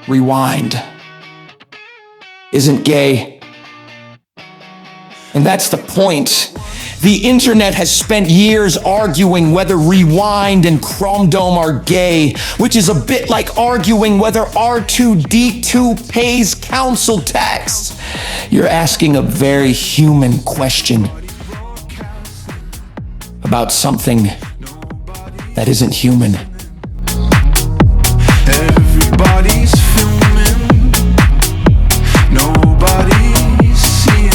Rewind isn't gay. And that's the point. The internet has spent years arguing whether Rewind and Chromedome are gay, which is a bit like arguing whether R2-D2 pays council tax. You're asking a very human question about something that isn't human. Everybody's filming, nobody's seeing.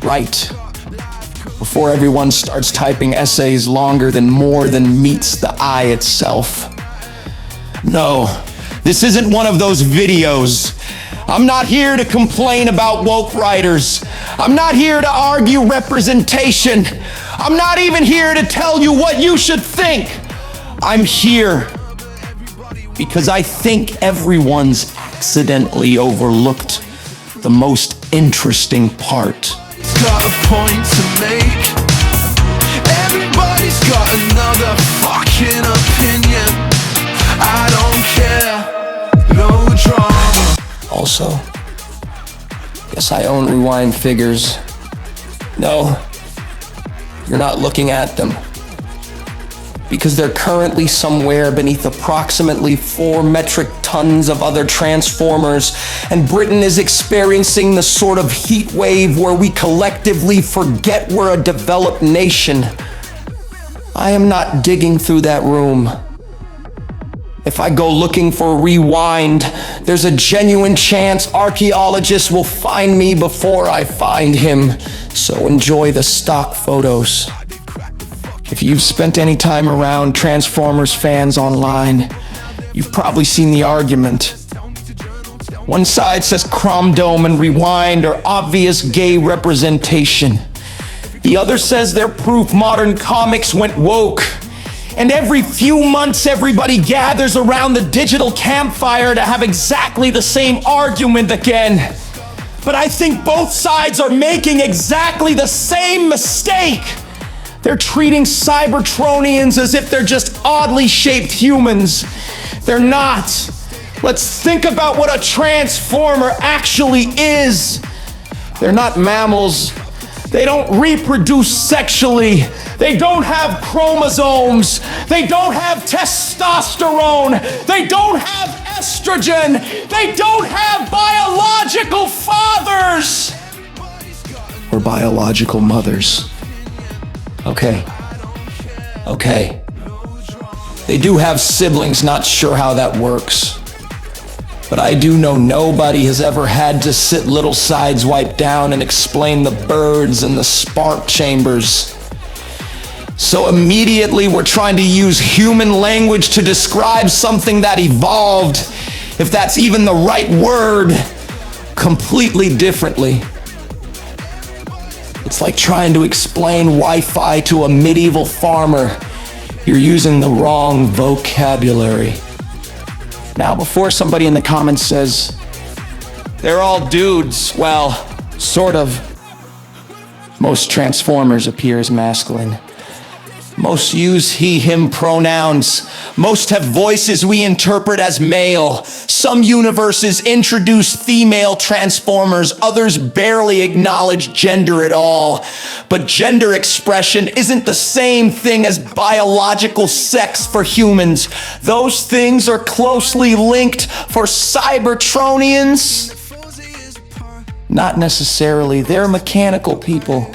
Right. Before everyone starts typing essays longer than more than meets the eye itself. No, this isn't one of those videos. I'm not here to complain about woke writers. I'm not here to argue representation. I'm not even here to tell you what you should think. I'm here because I think everyone's accidentally overlooked the most interesting part. It's got a point to make. Everybody's got another fucking opinion. I don't care, no drama. Also, yes, I own Rewind figures. No, you're not looking at them. Because they're currently somewhere beneath approximately 4 metric tons of other Transformers, and Britain is experiencing the sort of heat wave where we collectively forget we're a developed nation. I am not digging through that room. If I go looking for Rewind, there's a genuine chance archaeologists will find me before I find him. So enjoy the stock photos. If you've spent any time around Transformers fans online, you've probably seen the argument. One side says Chromedome and Rewind are obvious gay representation. The other says they're proof modern comics went woke. And every few months, everybody gathers around the digital campfire to have exactly the same argument again. But I think both sides are making exactly the same mistake. They're treating Cybertronians as if they're just oddly shaped humans. They're not. Let's think about what a Transformer actually is. They're not mammals. They don't reproduce sexually. They don't have chromosomes. They don't have testosterone. They don't have estrogen. They don't have biological fathers. Or biological mothers. Okay. They do have siblings, not sure how that works. But I do know nobody has ever had to sit little sideswipe down and explain the birds and the spark chambers. So immediately we're trying to use human language to describe something that evolved, if that's even the right word, completely differently. It's like trying to explain Wi-Fi to a medieval farmer. You're using the wrong vocabulary. Now, before somebody in the comments says, they're all dudes, well, sort of. Most Transformers appear as masculine. Most use he, him pronouns. Most have voices we interpret as male. Some universes introduce female Transformers, others barely acknowledge gender at all. But gender expression isn't the same thing as biological sex for humans. Those things are closely linked for Cybertronians. Not necessarily, they're mechanical people.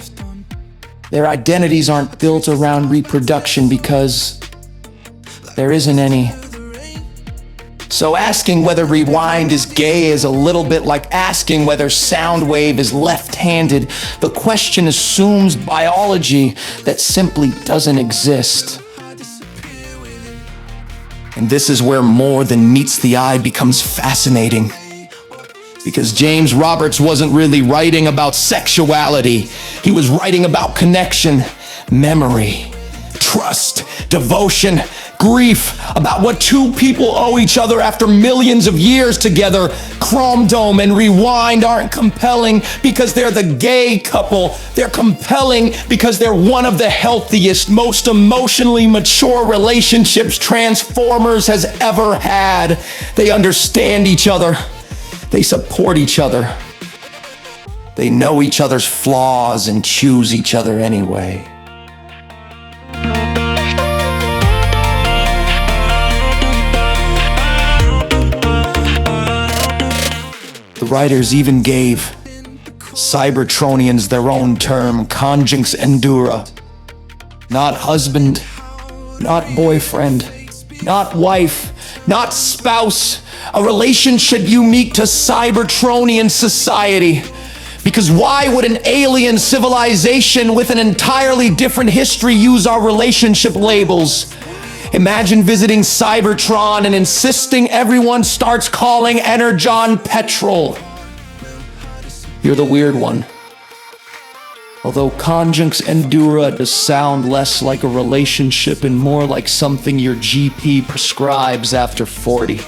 Their identities aren't built around reproduction because there isn't any. So asking whether Rewind is gay is a little bit like asking whether Soundwave is left-handed. The question assumes biology that simply doesn't exist. And this is where more than meets the eye becomes fascinating. Because James Roberts wasn't really writing about sexuality. He was writing about connection, memory, trust, devotion, grief about what two people owe each other after millions of years together. Chromedome and Rewind aren't compelling because they're the gay couple. They're compelling because they're one of the healthiest, most emotionally mature relationships Transformers has ever had. They understand each other. They support each other. They know each other's flaws and choose each other anyway. The writers even gave Cybertronians their own term, conjunx endura. Not husband, not boyfriend, not wife, not spouse. A relationship unique to Cybertronian society. Because why would an alien civilization with an entirely different history use our relationship labels? Imagine visiting Cybertron and insisting everyone starts calling Energon petrol. You're the weird one. Although conjunx endura does sound less like a relationship and more like something your GP prescribes after 40.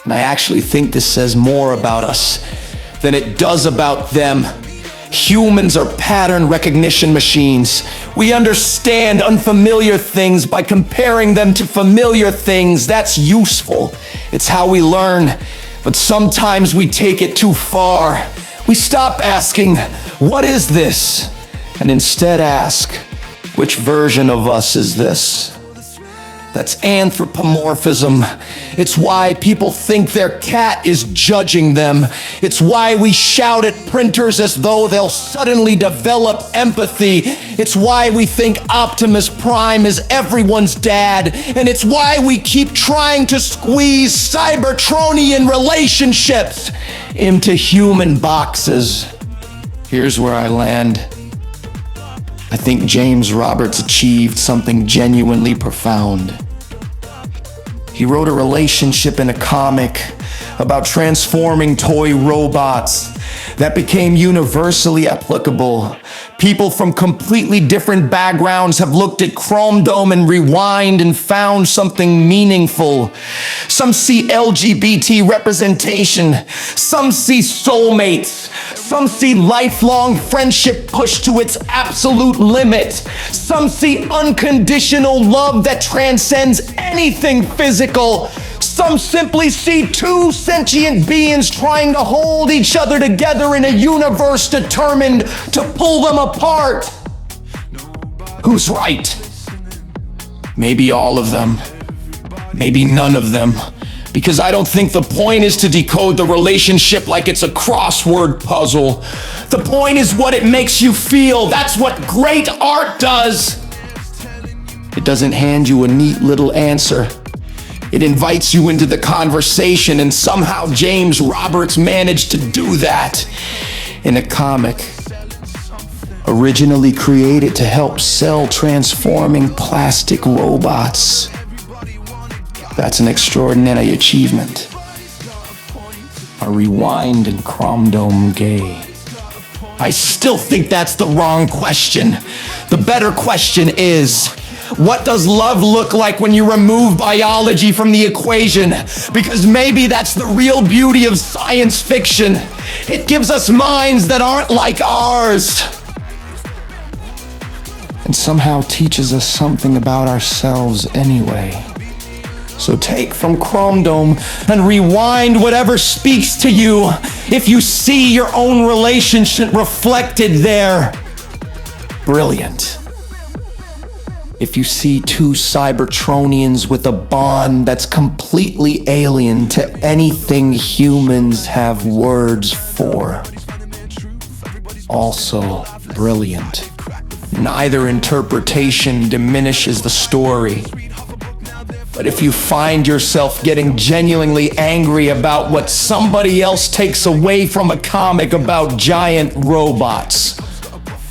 And I actually think this says more about us than it does about them. Humans are pattern recognition machines. We understand unfamiliar things by comparing them to familiar things. That's useful. It's how we learn. But sometimes we take it too far. We stop asking, what is this? And instead ask, which version of us is this? That's anthropomorphism. It's why people think their cat is judging them. It's why we shout at printers as though they'll suddenly develop empathy. It's why we think Optimus Prime is everyone's dad. And it's why we keep trying to squeeze Cybertronian relationships into human boxes. Here's where I land. I think James Roberts achieved something genuinely profound. He wrote a relationship in a comic about transforming toy robots that became universally applicable. People from completely different backgrounds have looked at Chromedome and Rewind and found something meaningful. Some see LGBT representation. Some see soulmates. Some see lifelong friendship pushed to its absolute limit. Some see unconditional love that transcends anything physical. Some simply see two sentient beings trying to hold each other together in a universe determined to pull them apart. Who's right? Maybe all of them. Maybe none of them. Because I don't think the point is to decode the relationship like it's a crossword puzzle. The point is what it makes you feel. That's what great art does. It doesn't hand you a neat little answer. It invites you into the conversation, and somehow James Roberts managed to do that in a comic originally created to help sell transforming plastic robots. That's an extraordinary achievement. Are Rewind and Chromedome gay? I still think that's the wrong question. The better question is, what does love look like when you remove biology from the equation? Because maybe that's the real beauty of science fiction. It gives us minds that aren't like ours. And somehow teaches us something about ourselves anyway. So take from Chromedome and Rewind whatever speaks to you. If you see your own relationship reflected there, brilliant. If you see two Cybertronians with a bond that's completely alien to anything humans have words for, also brilliant. Neither interpretation diminishes the story. But if you find yourself getting genuinely angry about what somebody else takes away from a comic about giant robots,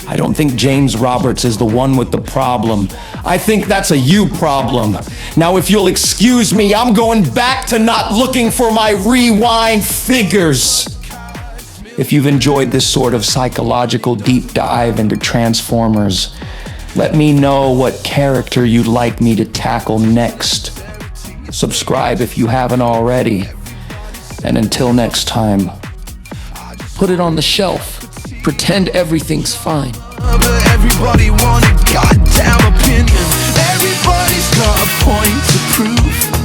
I don't think James Roberts is the one with the problem. I think that's a you problem. Now, if you'll excuse me, I'm going back to not looking for my Rewind figures. If you've enjoyed this sort of psychological deep dive into Transformers, Let me know what character you'd like me to tackle next. Subscribe if you haven't already. And until next time, put it on the shelf. Pretend everything's fine. But everybody want a goddamn opinion. Everybody's got a point to prove.